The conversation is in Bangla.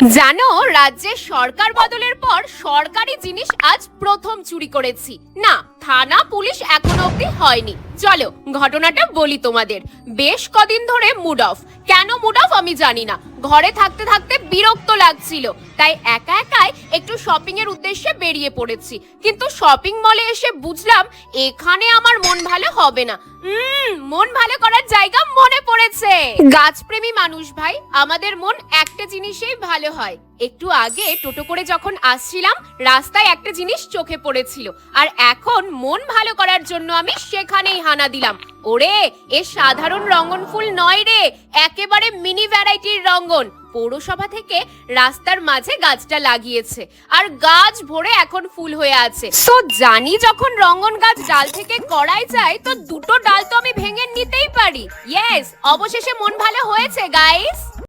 জানো, রাজ্যের সরকার বদলের পর সরকারি জিনিস আজ প্রথম চুরি করেছি। না, থানা পুলিশ এখনো অব্দি হয়নি। চলো ঘটনাটা বলি তোমাদের। বেশ কদিন ধরে মুড অফ। কেন মুড অফ আমি জানি না, ঘরে থাকতে থাকতে বিরক্ত লাগছিল, তাই একা একাই একটু শপিং এর উদ্দেশ্যে বেরিয়ে পড়েছি। কিন্তু শপিং মলে এসে বুঝলাম এখানে আমার মন ভালো হবে না। মন ভালো করার জায়গা মনে পড়েছে। গাছপ্রেমী মানুষ ভাই, আমাদের মন একটা জিনিসেই ভালো হয়। একটু আগে টোটো করে যখন আসছিলাম, রাস্তায় একটা জিনিস চোখে পড়েছিল, আর এখন মন ভালো করার জন্য আমি সেখানেই হানা দিলাম। ওরে, এ সাধারণ রঙ্গন ফুল নয় রে, একেবারে মিনি ভ্যারাইটির রঙ্গন। পৌরসভা থেকে রাস্তার মাঝে গাছটা লাগিয়েছে, আর গাছ ভরে এখন ফুল হয়ে আছে। তো জানি যখন রঙ্গন গাছ ডাল থেকে করাই যায়, তো দুটো ডাল তো আমি ভেঙে নিতেই পারি। ইয়েস, অবশেষে মন ভালো হয়েছে গাইস।